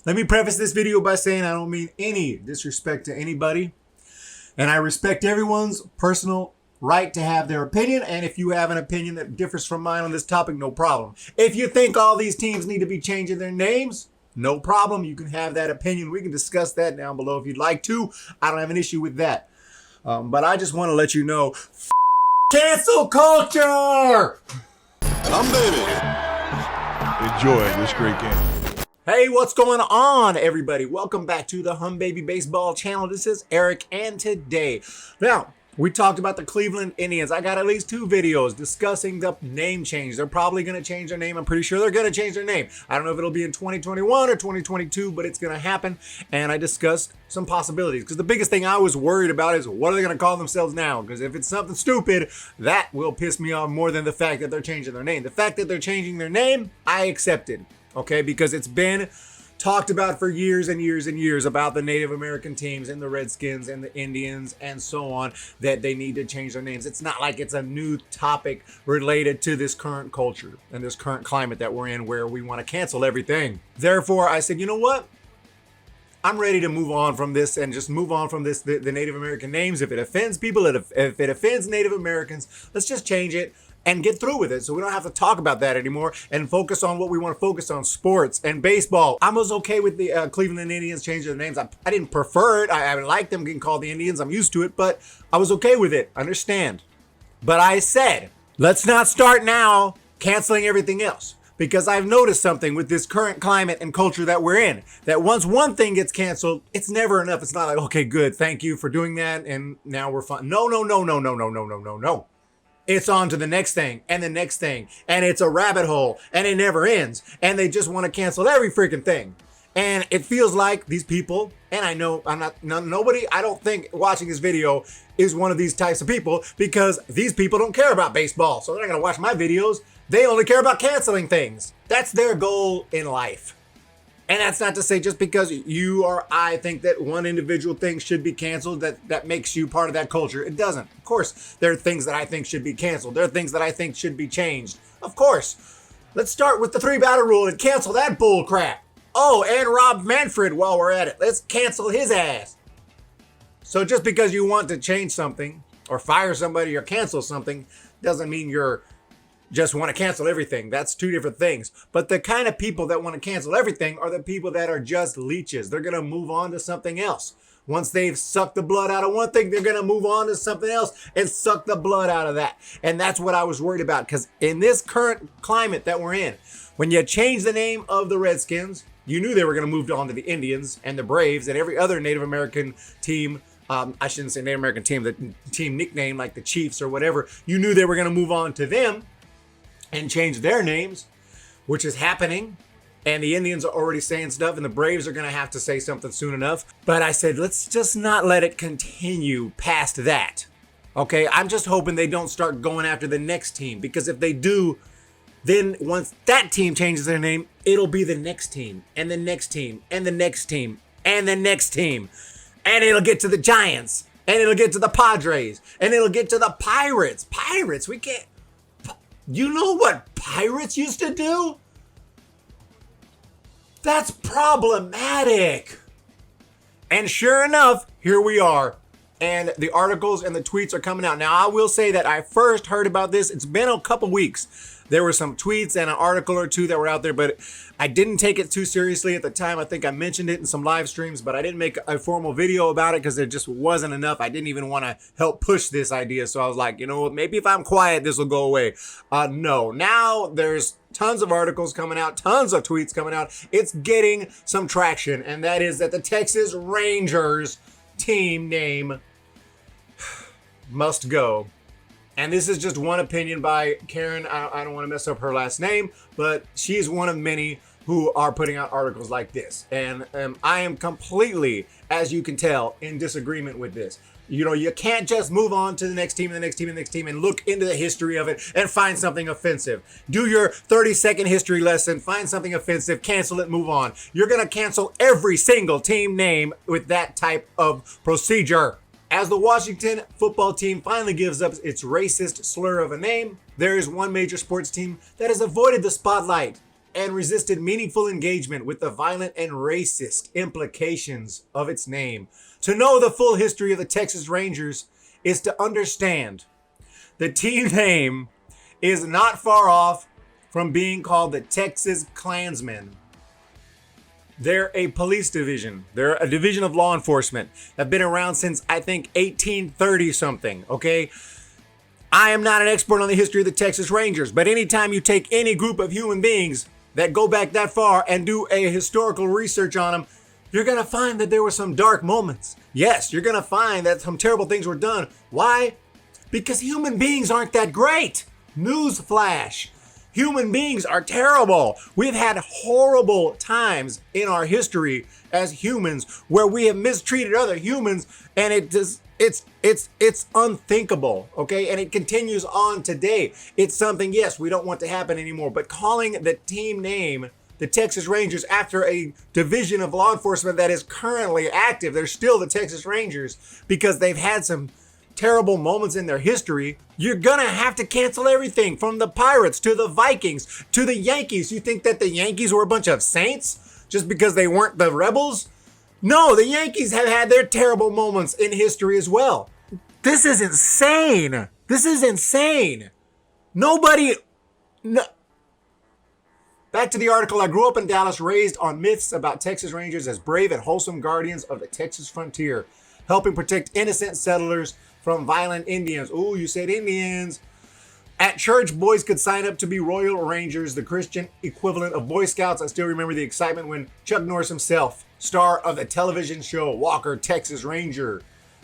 Let me preface this video by saying I don't mean any disrespect to anybody, and I respect everyone's personal right to have their opinion, and if you have an opinion that differs from mine on this topic, no problem. If you think all these teams need to be changing their names, no problem. You can have that opinion. We can discuss that down below if you'd like to. I don't have an issue with that. But I just want to let you know, cancel culture! Baby. Enjoy this great game. Hey, what's going on, everybody? Welcome back to the Humm Baby Baseball channel. This is Eric, and today, now, we talked about the Cleveland Indians. I got at least 2 videos discussing the name change. They're probably going to change their name. I'm pretty sure they're going to change their name. I don't know if it'll be in 2021 or 2022, but it's going to happen. And I discussed some possibilities. Because the biggest thing I was worried about is what are they going to call themselves now? Because if it's something stupid, that will piss me off more than the fact that they're changing their name. The fact that they're changing their name, I accepted. Okay, because it's been talked about for years and years and years about the Native American teams and the Redskins and the Indians and so on, that they need to change their names. It's not like it's a new topic related to this current culture and this current climate that we're in, where we want to cancel everything. Therefore, I said, you know what? I'm ready to move on from this and just move on from this, the Native American names. If it offends people, if it offends Native Americans, let's just change it and get through with it, so we don't have to talk about that anymore and focus on what we want to focus on: sports and baseball. I was okay with the Cleveland Indians changing their names. I didn't prefer it. I like them getting called the Indians. I'm used to it, but I was okay with it. Understand. But I said, let's not start now canceling everything else, because I've noticed something with this current climate and culture that we're in, that once one thing gets canceled, it's never enough. It's not like, okay, good, thank you for doing that, and now we're fine. No. It's on to the next thing and the next thing, and it's a rabbit hole, and it never ends, and they just want to cancel every freaking thing. And it feels like these people, and I know nobody, I don't think watching this video is one of these types of people, because these people don't care about baseball, so they're not going to watch my videos. They only care about canceling things. That's their goal in life. And that's not to say just because you or I think that one individual thing should be canceled, that makes you part of that culture. It doesn't. Of course, there are things that I think should be canceled. There are things that I think should be changed. Of course. Let's start with the 3-batter rule and cancel that bull crap. Oh, and Rob Manfred while we're at it. Let's cancel his ass. So just because you want to change something or fire somebody or cancel something doesn't mean you're just want to cancel everything. That's 2 different things. But the kind of people that want to cancel everything are the people that are just leeches. They're going to move on to something else. Once they've sucked the blood out of one thing, they're going to move on to something else and suck the blood out of that. And that's what I was worried about, because in this current climate that we're in, when you change the name of the Redskins, you knew they were going to move on to the Indians and the Braves and every other Native American team. I shouldn't say Native American team, the team nickname like the Chiefs or whatever. You knew they were going to move on to them and change their names, which is happening. And the Indians are already saying stuff, and the Braves are going to have to say something soon enough. But I said, let's just not let it continue past that. Okay, I'm just hoping they don't start going after the next team, because if they do, then once that team changes their name, it'll be the next team, and the next team, and the next team, and the next team. And it'll get to the Giants, and it'll get to the Padres, and it'll get to the Pirates. Pirates, we can't. You know what Pirates used to do? That's problematic. And sure enough, here we are. And the articles and the tweets are coming out. Now, I will say that I first heard about this, it's been a couple weeks. There were some tweets and an article or 2 that were out there, but I didn't take it too seriously at the time. I think I mentioned it in some live streams, but I didn't make a formal video about it because there just wasn't enough. I didn't even want to help push this idea. So I was like, you know what, maybe if I'm quiet, this will go away. No, now there's tons of articles coming out, tons of tweets coming out. It's getting some traction, and that is that the Texas Rangers team name must go. And this is just one opinion by Karen. I don't want to mess up her last name, but she's one of many who are putting out articles like this. And I am completely, as you can tell, in disagreement with this. You know, you can't just move on to the next team and the next team and the next team and look into the history of it and find something offensive. Do your 30-second history lesson, find something offensive, cancel it, move on. You're going to cancel every single team name with that type of procedure. As the Washington football team finally gives up its racist slur of a name, there is one major sports team that has avoided the spotlight. and resisted meaningful engagement with the violent and racist implications of its name. To know the full history of the Texas Rangers is to understand the team name is not far off from being called the Texas Klansmen. They're a police division. They're a division of law enforcement. They've been around since, I think, 1830 something, okay? I am not an expert on the history of the Texas Rangers, but anytime you take any group of human beings that go back that far and do a historical research on them, you're going to find that there were some dark moments. Yes, you're going to find that some terrible things were done. Why? Because human beings aren't that great. Newsflash. Human beings are terrible. We've had horrible times in our history as humans where we have mistreated other humans, and it's unthinkable, okay? And it continues on today. It's something, yes, we don't want to happen anymore, but calling the team name the Texas Rangers after a division of law enforcement that is currently active, they're still the Texas Rangers because they've had some terrible moments in their history, you're gonna have to cancel everything from the Pirates to the Vikings to the Yankees. You think that the Yankees were a bunch of saints just because they weren't the Rebels? No, the Yankees have had their terrible moments in history as well. This is insane. This is insane. Nobody... No. Back to the article. I grew up in Dallas, raised on myths about Texas Rangers as brave and wholesome guardians of the Texas frontier, helping protect innocent settlers from violent Indians. Ooh, you said Indians. At church, boys could sign up to be Royal Rangers, the Christian equivalent of Boy Scouts. I still remember the excitement when Chuck Norris himself, star of the television show Walker, Texas Ranger,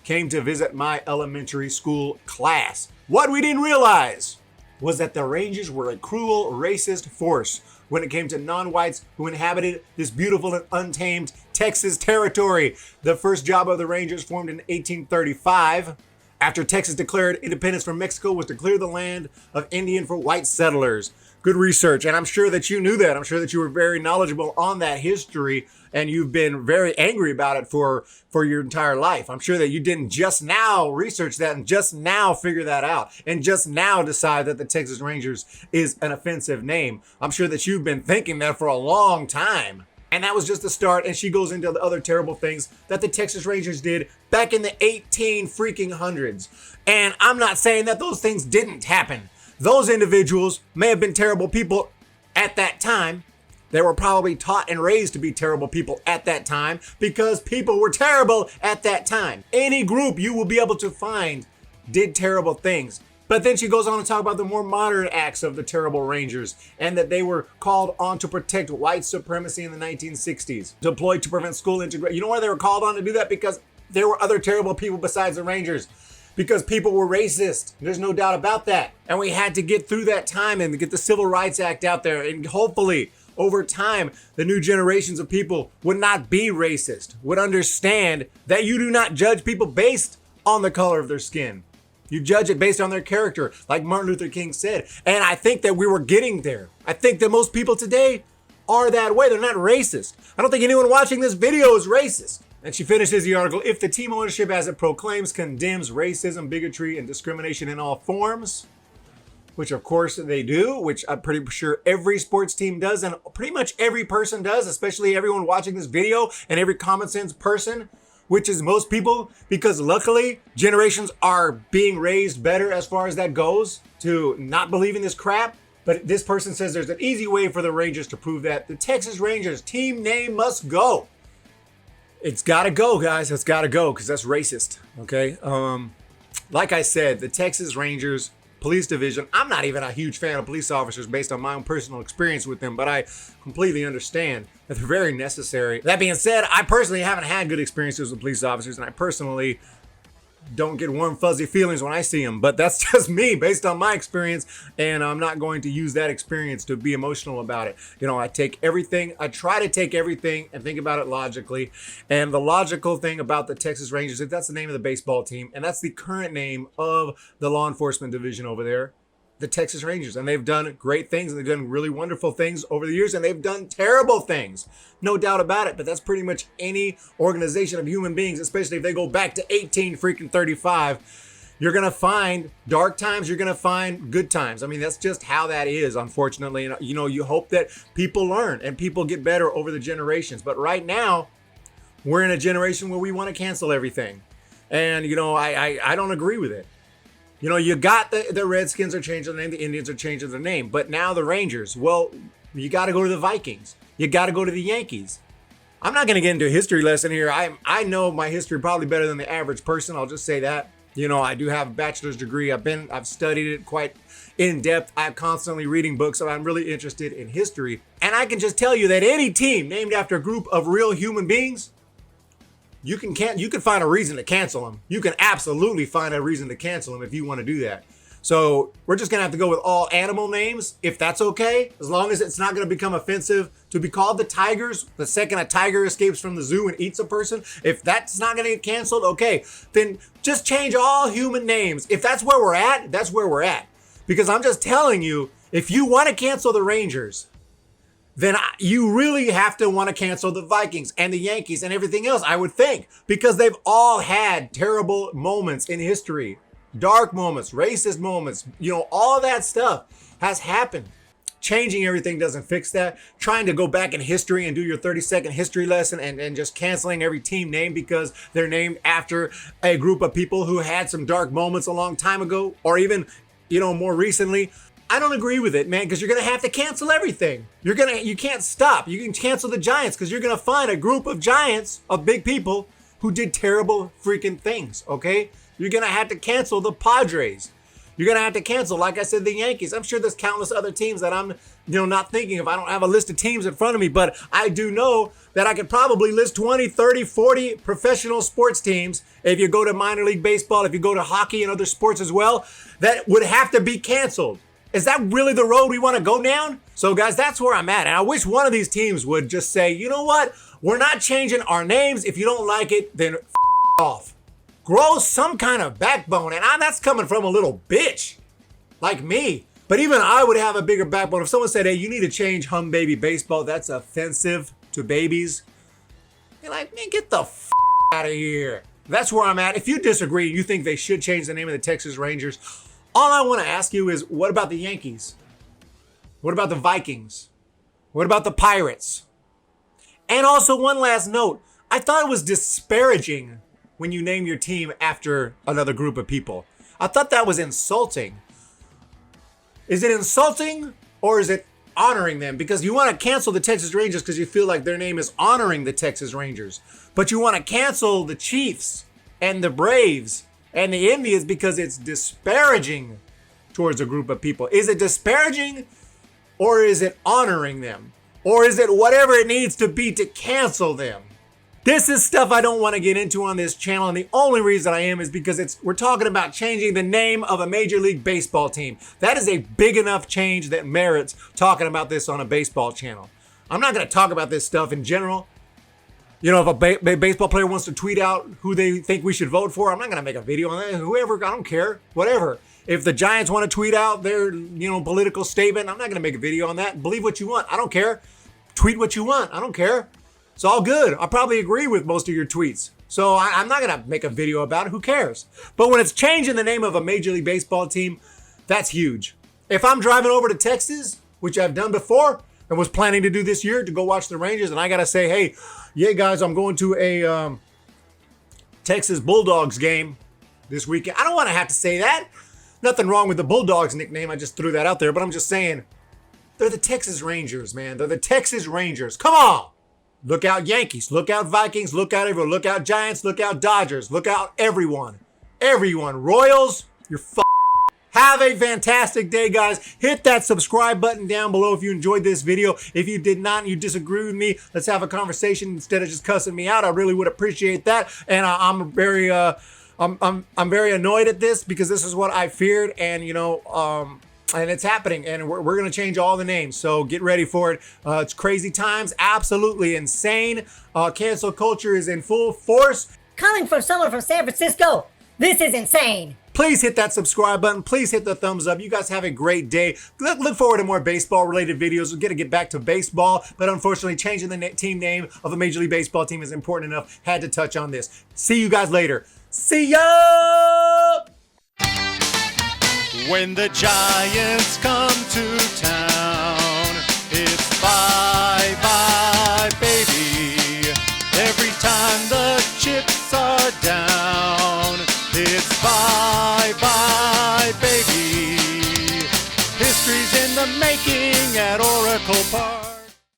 came to visit my elementary school class. What we didn't realize was that the Rangers were a cruel, racist force when it came to non-whites who inhabited this beautiful and untamed Texas territory. The first job of the Rangers, formed in 1835, after Texas declared independence from Mexico, was to clear the land of Indian for white settlers. Good research, and I'm sure that you knew that. I'm sure that you were very knowledgeable on that history, and you've been very angry about it for your entire life. I'm sure that you didn't just now research that and just now figure that out and just now decide that the Texas Rangers is an offensive name. I'm sure that you've been thinking that for a long time. And that was just the start, and she goes into the other terrible things that the Texas Rangers did back in the 1800s. And I'm not saying that those things didn't happen. Those individuals may have been terrible people at that time. They were probably taught and raised to be terrible people at that time because people were terrible at that time. Any group you will be able to find did terrible things. But then she goes on to talk about the more modern acts of the terrible Rangers and that they were called on to protect white supremacy in the 1960s, deployed to prevent school integration. You know why they were called on to do that? Because there were other terrible people besides the Rangers. Because people were racist. There's no doubt about that. And we had to get through that time and get the Civil Rights Act out there. And hopefully, over time, the new generations of people would not be racist, would understand that you do not judge people based on the color of their skin. You judge it based on their character, like Martin Luther King said. And I think that we were getting there. I think that most people today are that way. They're not racist. I don't think anyone watching this video is racist. And she finishes the article, if the team ownership as it proclaims condemns racism, bigotry, and discrimination in all forms, which of course they do, which I'm pretty sure every sports team does, and pretty much every person does, especially everyone watching this video and every common sense person, which is most people, because luckily generations are being raised better as far as that goes to not believing this crap. But this person says there's an easy way for the Rangers to prove that. The Texas Rangers team name must go. It's got to go, guys. It's got to go because that's racist, okay? Like I said, the Texas Rangers Police Division, I'm not even a huge fan of police officers based on my own personal experience with them, but I completely understand that they're very necessary. That being said, I personally haven't had good experiences with police officers, and I personally don't get warm, fuzzy feelings when I see them, but that's just me based on my experience, and I'm not going to use that experience to be emotional about it. You know, I try to take everything and think about it logically, and the logical thing about the Texas Rangers is that's the name of the baseball team, and that's the current name of the law enforcement division over there, the Texas Rangers, and they've done great things, and they've done really wonderful things over the years, and they've done terrible things, no doubt about it. But that's pretty much any organization of human beings, especially if they go back to 18 freaking 35. You're going to find dark times. You're going to find good times. I mean, that's just how that is, unfortunately. And, you know, you hope that people learn and people get better over the generations. But right now, we're in a generation where we want to cancel everything. And, you know, I don't agree with it. You know, you got the Redskins are changing their name. The Indians are changing their name. But now the Rangers, well, you got to go to the Vikings. You got to go to the Yankees. I'm not going to get into a history lesson here. I know my history probably better than the average person. I'll just say that. You know, I do have a bachelor's degree. I've studied it quite in depth. I'm constantly reading books, so I'm really interested in history. And I can just tell you that any team named after a group of real human beings, you can find a reason to cancel them. You can absolutely find a reason to cancel them if you want to do that. So we're just going to have to go with all animal names, if that's okay, as long as it's not going to become offensive to be called the Tigers the second a tiger escapes from the zoo and eats a person. If that's not going to get canceled, okay, then just change all human names. If that's where we're at, that's where we're at. Because I'm just telling you, if you want to cancel the Rangers, then you really have to want to cancel the Vikings and the Yankees and everything else, I would think, because they've all had terrible moments in history. Dark moments, racist moments, you know, all that stuff has happened. Changing everything doesn't fix that. Trying to go back in history and do your 30-second history lesson and just canceling every team name because they're named after a group of people who had some dark moments a long time ago, or even, you know, more recently. I don't agree with it, man, because you're going to have to cancel everything. You can't stop. You can cancel the Giants because you're going to find a group of giants, of big people who did terrible freaking things, okay? You're going to have to cancel the Padres. You're going to have to cancel, like I said, the Yankees. I'm sure there's countless other teams that I'm, not thinking of. I don't have a list of teams in front of me, but I do know that I could probably list 20, 30, 40 professional sports teams. If you go to minor league baseball, if you go to hockey and other sports as well, that would have to be canceled. Is that really the road we want to go down? So guys, that's where I'm at. And I wish one of these teams would just say, you know what? We're not changing our names. If you don't like it, then off. Grow some kind of backbone. And that's coming from a little bitch like me. But even I would have a bigger backbone. If someone said, hey, you need to change Humm Baby Baseball, that's offensive to babies. You're like, man, get the out of here. That's where I'm at. If you disagree, you think they should change the name of the Texas Rangers, all I want to ask you is, what about the Yankees? What about the Vikings? What about the Pirates? And also, one last note. I thought it was disparaging when you name your team after another group of people. I thought that was insulting. Is it insulting or is it honoring them? Because you want to cancel the Texas Rangers because you feel like their name is honoring the Texas Rangers. But you want to cancel the Chiefs and the Braves and the Indians because it's disparaging towards a group of people. Is it disparaging or is it honoring them? Or is it whatever it needs to be to cancel them? This is stuff I don't want to get into on this channel, and the only reason I am is because we're talking about changing the name of a Major League Baseball team. That is a big enough change that merits talking about this on a baseball channel. I'm not going to talk about this stuff in general. You know, if a baseball player wants to tweet out who they think we should vote for, I'm not going to make a video on that. Whoever, I don't care, whatever. If the Giants want to tweet out their, political statement, I'm not going to make a video on that. Believe what you want. I don't care. Tweet what you want. I don't care. It's all good. I probably agree with most of your tweets. So I'm not going to make a video about it. Who cares? But when it's changing the name of a Major League Baseball team, that's huge. If I'm driving over to Texas, which I've done before and was planning to do this year to go watch the Rangers, and I got to say, hey, yeah, guys, I'm going to a Texas Bulldogs game this weekend. I don't want to have to say that. Nothing wrong with the Bulldogs nickname. I just threw that out there. But I'm just saying, they're the Texas Rangers, man. They're the Texas Rangers. Come on. Look out Yankees, look out Vikings, look out everyone, look out Giants, look out Dodgers, look out everyone. Everyone. Royals, you're Have a fantastic day, guys. Hit that subscribe button down below if you enjoyed this video. If you did not and you disagree with me, let's have a conversation instead of just cussing me out. I really would appreciate that. And I'm very annoyed at this because this is what I feared, and and it's happening, and we're going to change all the names. So get ready for it. It's crazy times, absolutely insane. Cancel culture is in full force. Coming from someone from San Francisco, this is insane. Please hit that subscribe button. Please hit the thumbs up. You guys have a great day. Look forward to more baseball-related videos. We're going to get back to baseball, but unfortunately, changing the team name of a Major League Baseball team is important enough. Had to touch on this. See you guys later. See ya! When the Giants come to town, it's bye bye baby. Every time the chips are down, it's bye bye baby. History's in the making at Oracle Park.